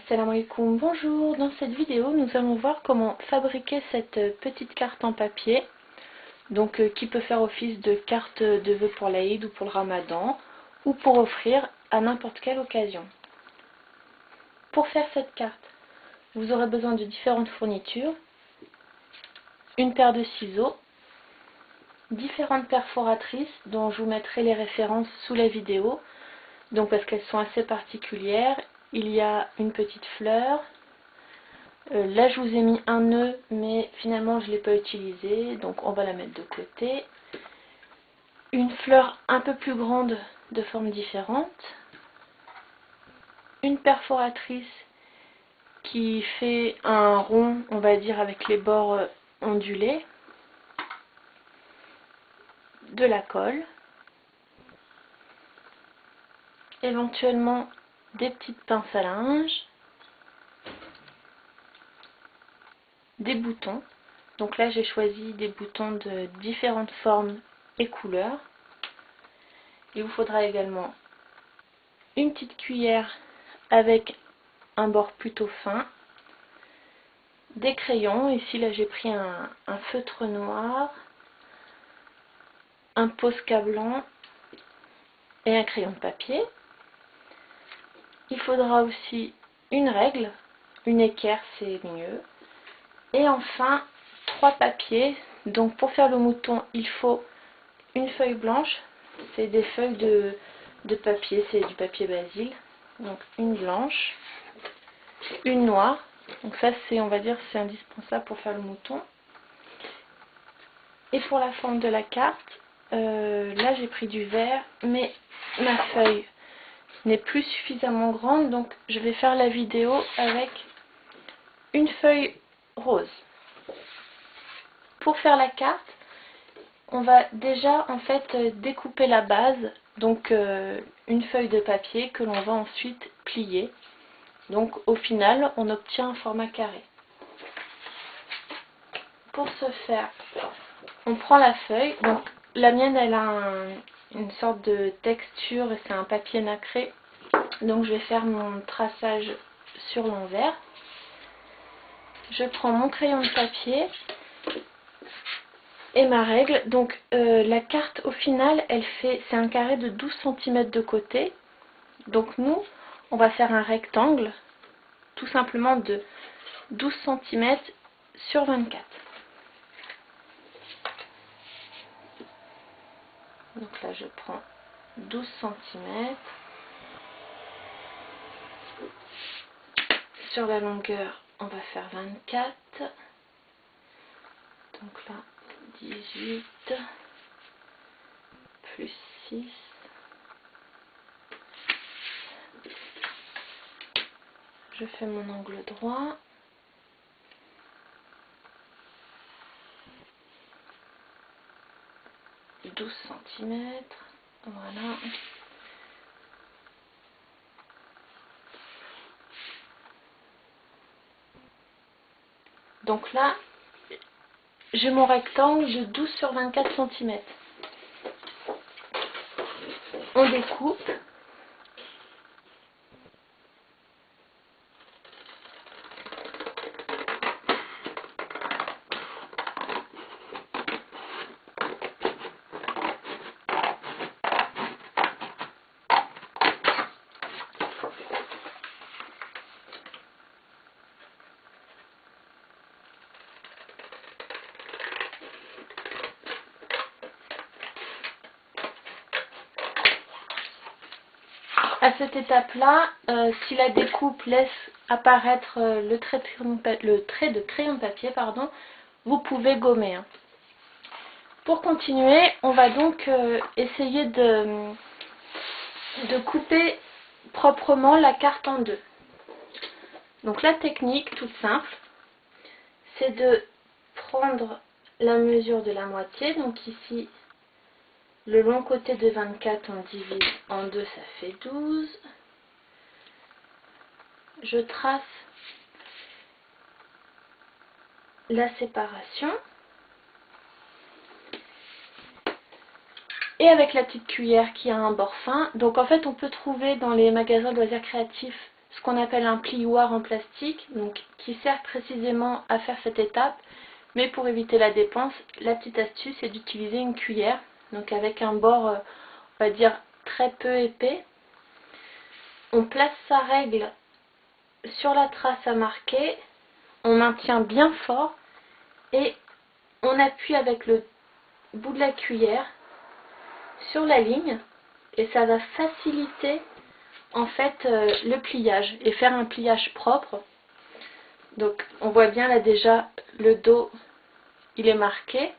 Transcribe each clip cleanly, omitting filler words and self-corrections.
Assalamu alaikum, bonjour. Dans cette vidéo, nous allons voir comment fabriquer cette petite carte en papier, donc qui peut faire office de carte de vœux pour l'Aïd ou pour le Ramadan, ou pour offrir à n'importe quelle occasion. Pour faire cette carte, vous aurez besoin de différentes fournitures, une paire de ciseaux, différentes perforatrices dont je vous mettrai les références sous la vidéo, donc parce qu'elles sont assez particulières. Il y a une petite fleur. Là je vous ai mis un nœud, mais finalement je ne l'ai pas utilisé, donc on va la mettre de côté. Une fleur un peu plus grande de formes différentes. Une perforatrice qui fait un rond, on va dire, avec les bords ondulés. De la colle. Éventuellement des petites pinces à linge. Des boutons. Donc là j'ai choisi des boutons de différentes formes et couleurs. Il vous faudra également une petite cuillère avec un bord plutôt fin, des crayons. Ici là j'ai pris un feutre noir, un Posca blanc et un crayon de papier. Il faudra aussi une règle, une équerre c'est mieux. Et enfin 3 papiers. Donc pour faire le mouton il faut une feuille blanche, c'est des feuilles de papier, c'est du papier basil. Donc une blanche, une noire, donc ça c'est, on va dire, c'est indispensable pour faire le mouton. Et pour la forme de la carte, là j'ai pris du vert, mais ma feuille n'est plus suffisamment grande, donc je vais faire la vidéo avec une feuille rose. Pour faire la carte, on va déjà en fait découper la base, donc une feuille de papier que l'on va ensuite plier. Donc au final on obtient un format carré. Pour ce faire, on prend la feuille. Donc la mienne elle a une sorte de texture et c'est un papier nacré. Donc je vais faire mon traçage sur l'envers. Je prends mon crayon de papier et ma règle. Donc la carte au final c'est un carré de 12 cm de côté. Donc nous on va faire un rectangle tout simplement de 12 cm sur 24. Donc là je prends 12 cm. Sur la longueur on va faire 24. Donc là 18 plus 6. Je fais mon angle droit. « 12 cm. Voilà. Donc là, j'ai mon rectangle de 12 sur 24 cm. On découpe. À cette étape-là, si la découpe laisse apparaître le trait de crayon de papier, pardon, vous pouvez gommer. Pour continuer, on va donc essayer de couper proprement la carte en deux. Donc la technique toute simple, c'est de prendre la mesure de la moitié. Donc ici, le long côté de 24, on divise en deux, ça fait 12. Je trace la séparation. Et avec la petite cuillère qui a un bord fin. Donc en fait, on peut trouver dans les magasins de loisirs créatifs ce qu'on appelle un plioir en plastique, donc qui sert précisément à faire cette étape. Mais pour éviter la dépense, la petite astuce est d'utiliser une cuillère, donc avec un bord, on va dire, très peu épais. On place sa règle sur la trace à marquer, on maintient bien fort et on appuie avec le bout de la cuillère sur la ligne et ça va faciliter en fait le pliage et faire un pliage propre. Donc on voit bien là déjà le dos il est marqué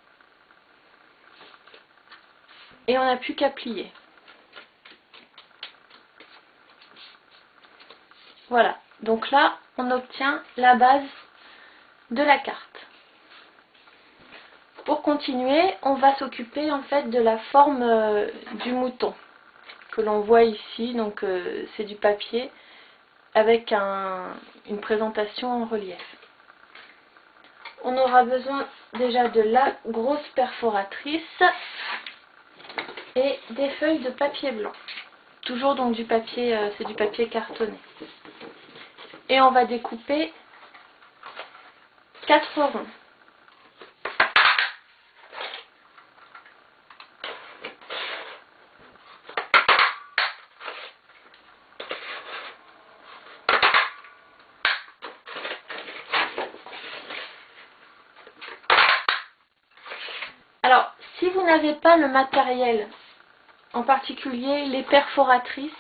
et on n'a plus qu'à plier. Voilà, donc là on obtient la base de la carte. Pour continuer, on va s'occuper en fait de la forme du mouton que l'on voit ici. Donc c'est du papier avec une présentation en relief. On aura besoin déjà de la grosse perforatrice et des feuilles de papier blanc. Toujours donc du papier, c'est du papier cartonné. Et on va découper 4 ronds. Alors, si vous n'avez pas le matériel, en particulier les perforatrices,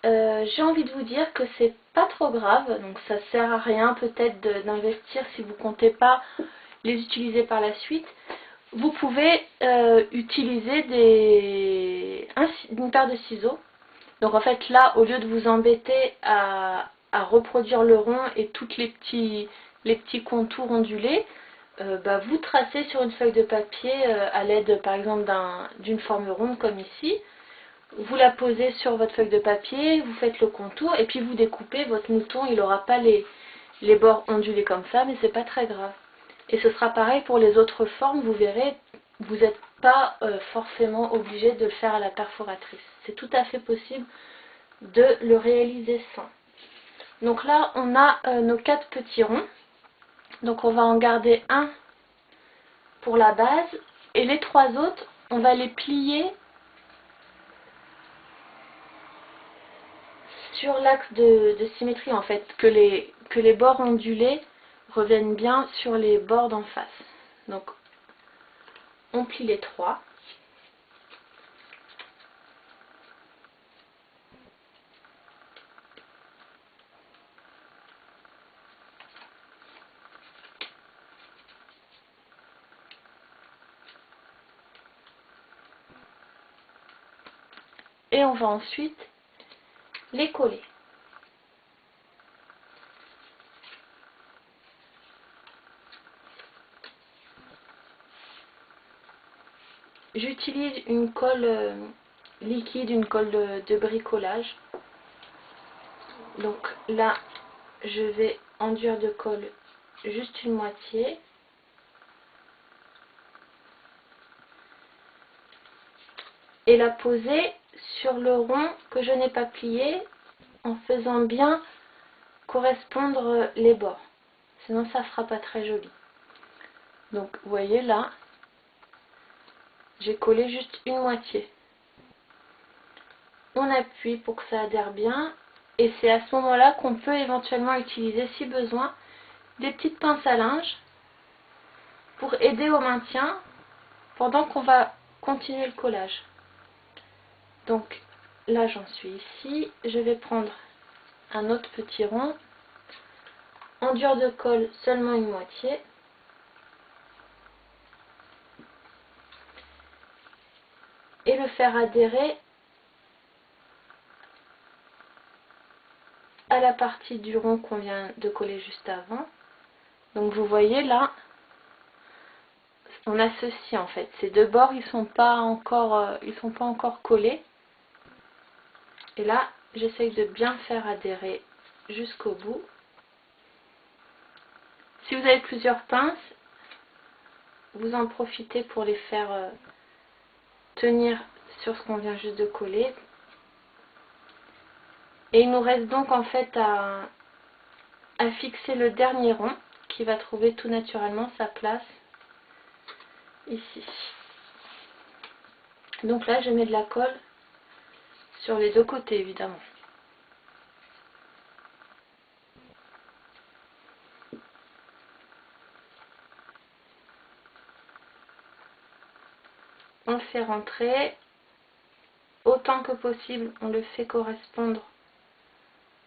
j'ai envie de vous dire que c'est pas trop grave, donc ça sert à rien peut-être d'investir si vous comptez pas les utiliser par la suite. Vous pouvez utiliser une paire de ciseaux. Donc en fait là, au lieu de vous embêter à reproduire le rond et tous les petits contours ondulés, vous tracez sur une feuille de papier à l'aide par exemple d'une forme ronde comme ici. Vous la posez sur votre feuille de papier, vous faites le contour et puis vous découpez. Votre mouton, il n'aura pas les bords ondulés comme ça, mais c'est pas très grave. Et ce sera pareil pour les autres formes, vous verrez, vous n'êtes pas forcément obligé de le faire à la perforatrice. C'est tout à fait possible de le réaliser sans. Donc là, on a nos 4 petits ronds. Donc on va en garder un pour la base et les 3 autres, on va les plier sur l'axe de symétrie en fait, que les bords ondulés reviennent bien sur les bords d'en face. Donc on plie les 3. Et on va ensuite les coller. J'utilise une colle liquide, une colle de bricolage. Donc là, je vais enduire de colle juste une moitié. Et la poser sur le rond que je n'ai pas plié en faisant bien correspondre les bords. Sinon ça ne sera pas très joli. Donc vous voyez là, j'ai collé juste une moitié. On appuie pour que ça adhère bien. Et c'est à ce moment-là qu'on peut éventuellement utiliser, si besoin, des petites pinces à linge pour aider au maintien pendant qu'on va continuer le collage. Donc là j'en suis ici, je vais prendre un autre petit rond, enduire de colle seulement une moitié, et le faire adhérer à la partie du rond qu'on vient de coller juste avant. Donc vous voyez là, on a ceci en fait. Ces deux bords ils sont pas encore collés. Et là, j'essaye de bien faire adhérer jusqu'au bout. Si vous avez plusieurs pinces, vous en profitez pour les faire tenir sur ce qu'on vient juste de coller. Et il nous reste donc en fait à fixer le dernier rond qui va trouver tout naturellement sa place ici. Donc là je mets de la colle sur les deux côtés évidemment. On le fait rentrer, autant que possible on le fait correspondre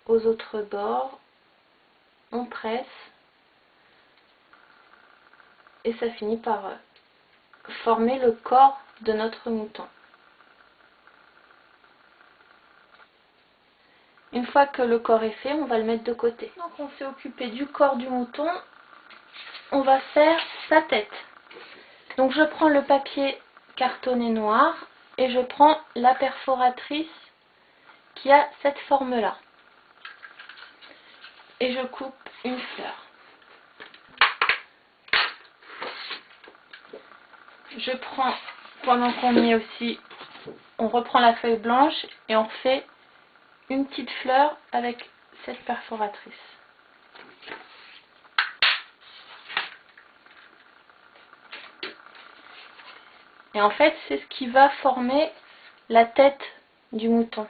aux autres bords, on presse et ça finit par former le corps de notre mouton. Une fois que le corps est fait, on va le mettre de côté. Donc on s'est occupé du corps du mouton, on va faire sa tête. Donc je prends le papier cartonné noir et je prends la perforatrice qui a cette forme-là. Et je coupe une fleur. Je prends, pendant qu'on y est aussi, on reprend la feuille blanche et on fait une petite fleur avec cette perforatrice. Et en fait, c'est ce qui va former la tête du mouton.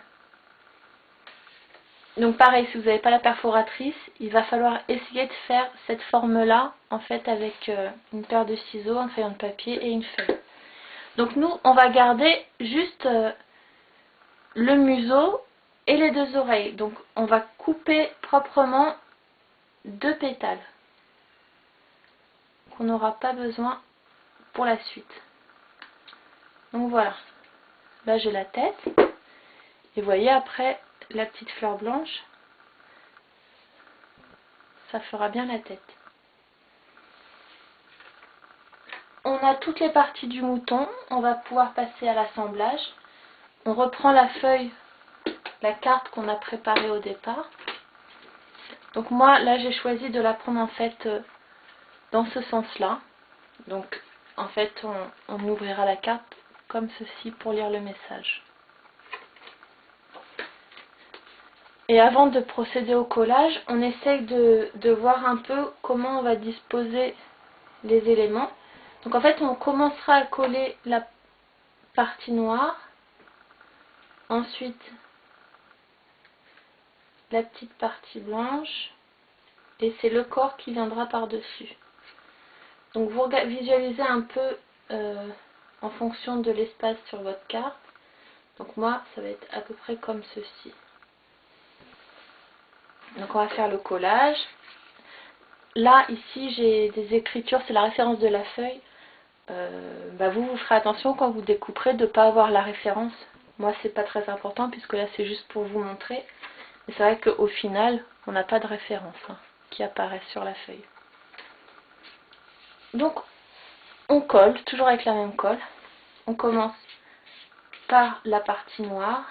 Donc pareil, si vous n'avez pas la perforatrice, il va falloir essayer de faire cette forme-là, en fait, avec une paire de ciseaux, un crayon de papier et une feuille. Donc nous, on va garder juste le museau et les deux oreilles. Donc on va couper proprement deux pétales qu'on n'aura pas besoin pour la suite. Donc voilà, là j'ai la tête et vous voyez après la petite fleur blanche, ça fera bien la tête. On a toutes les parties du mouton, on va pouvoir passer à l'assemblage. On reprend la feuille, la carte qu'on a préparée au départ. Donc moi là j'ai choisi de la prendre en fait dans ce sens-là. Donc en fait on ouvrira la carte comme ceci pour lire le message. Et avant de procéder au collage, on essaye de voir un peu comment on va disposer les éléments. Donc en fait on commencera à coller la partie noire, ensuite la petite partie blanche et c'est le corps qui viendra par-dessus. Donc vous visualisez un peu en fonction de l'espace sur votre carte. Donc moi ça va être à peu près comme ceci. Donc on va faire le collage. Là ici j'ai des écritures, c'est la référence de la feuille. Vous ferez attention quand vous découperez de ne pas avoir la référence. Moi c'est pas très important puisque là c'est juste pour vous montrer. Mais c'est vrai qu'au final on n'a pas de référence qui apparaît sur la feuille. Donc on colle, toujours avec la même colle. On commence par la partie noire.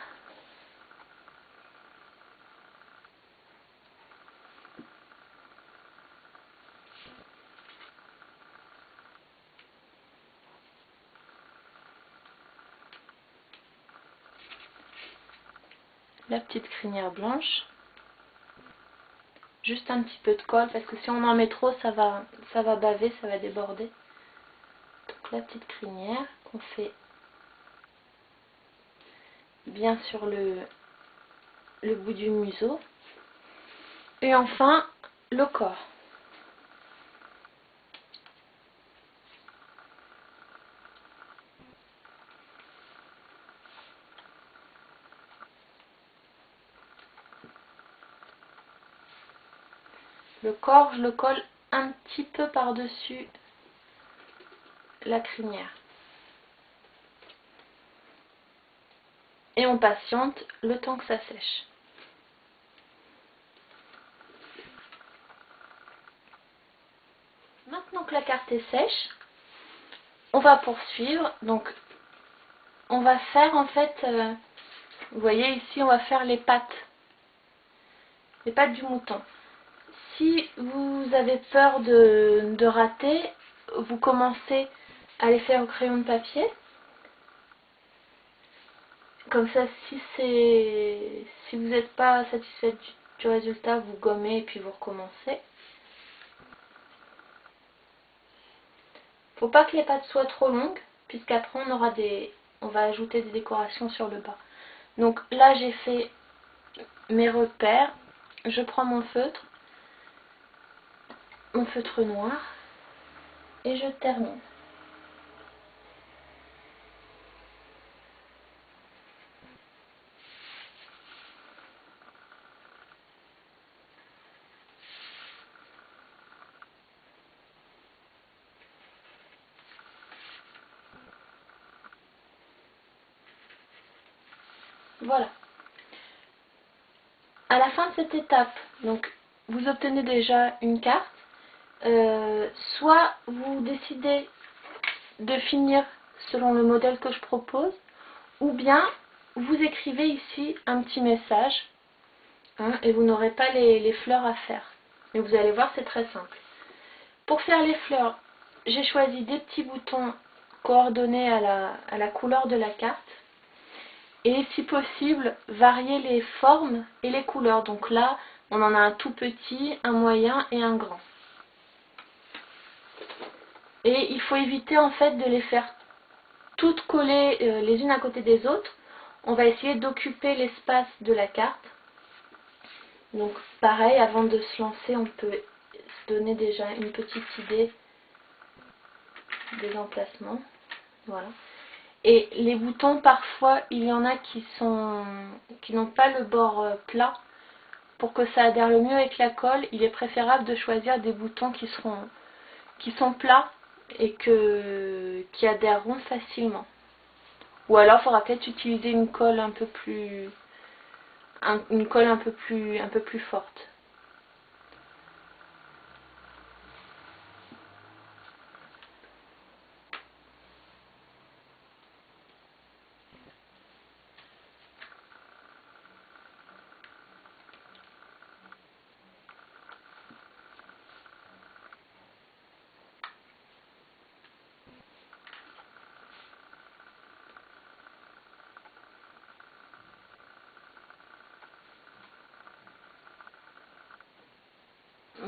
La petite crinière blanche. Juste un petit peu de colle parce que si on en met trop ça va baver, ça va déborder. Donc la petite crinière qu'on fait bien sur le bout du museau. Et enfin le corps. Le corps, je le colle un petit peu par-dessus la crinière. Et on patiente le temps que ça sèche. Maintenant que la carte est sèche, on va poursuivre. Donc on va faire en fait, vous voyez ici on va faire les pattes du mouton. Si vous avez peur de rater, vous commencez à les faire au crayon de papier. Comme ça, si vous n'êtes pas satisfait du résultat, vous gommez et puis vous recommencez. Faut pas que les pattes soient trop longues, puisqu'après on va ajouter des décorations sur le bas. Donc là j'ai fait mes repères, je prends mon feutre noir et je termine. Voilà. À la fin de cette étape, donc vous obtenez déjà une carte. Soit vous décidez de finir selon le modèle que je propose, ou bien vous écrivez ici un petit message, hein, et vous n'aurez pas les fleurs à faire. Mais vous allez voir, c'est très simple. Pour faire les fleurs, j'ai choisi des petits boutons coordonnés à la couleur de la carte. Et si possible, varier les formes et les couleurs. Donc là, on en a un tout petit, un moyen et un grand. Et il faut éviter en fait de les faire toutes collées les unes à côté des autres. On va essayer d'occuper l'espace de la carte. Donc pareil, avant de se lancer, on peut se donner déjà une petite idée des emplacements. Voilà. Et les boutons, parfois, il y en a qui n'ont pas le bord plat. Pour que ça adhère le mieux avec la colle, il est préférable de choisir des boutons qui sont plats et qui adhèreront facilement. Ou alors, il faudra peut-être utiliser une colle un peu plus, un peu plus forte.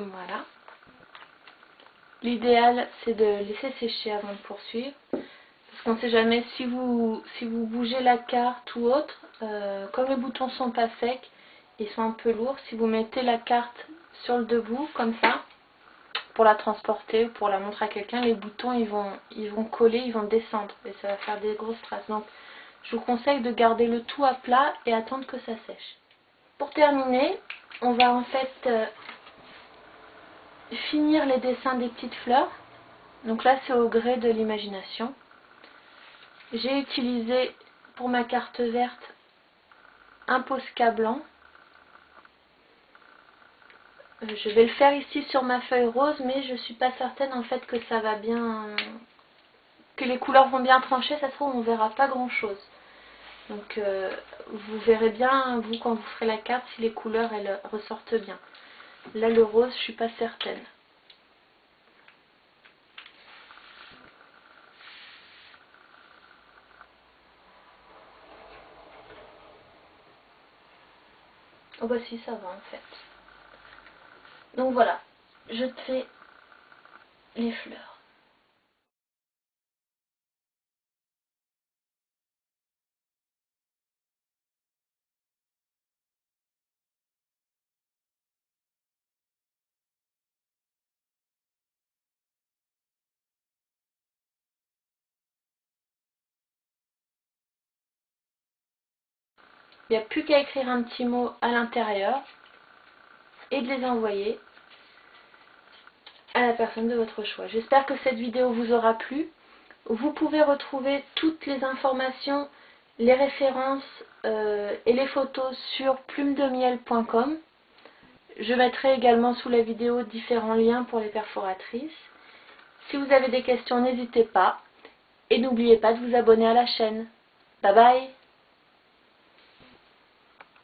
Voilà. L'idéal, c'est de laisser sécher avant de poursuivre. Parce qu'on ne sait jamais, si vous bougez la carte ou autre, comme les boutons sont pas secs, ils sont un peu lourds. Si vous mettez la carte sur le debout, comme ça, pour la transporter ou pour la montrer à quelqu'un, les boutons ils vont coller, ils vont descendre et ça va faire des grosses traces. Donc je vous conseille de garder le tout à plat et attendre que ça sèche. Pour terminer, on va en fait finir les dessins des petites fleurs. Donc là c'est au gré de l'imagination. J'ai utilisé pour ma carte verte un Posca blanc. Je vais le faire ici sur ma feuille rose, mais je suis pas certaine en fait que ça va bien, que les couleurs vont bien trancher. Ça se trouve on verra pas grand chose. Donc vous verrez bien vous quand vous ferez la carte si les couleurs elles ressortent bien. Là le rose je suis pas certaine. Oh bah si ça va en fait. Donc voilà, je te fais les fleurs. Il n'y a plus qu'à écrire un petit mot à l'intérieur et de les envoyer à la personne de votre choix. J'espère que cette vidéo vous aura plu. Vous pouvez retrouver toutes les informations, les références et les photos sur plumedemiel.com. Je mettrai également sous la vidéo différents liens pour les perforatrices. Si vous avez des questions, n'hésitez pas. Et n'oubliez pas de vous abonner à la chaîne. Bye bye!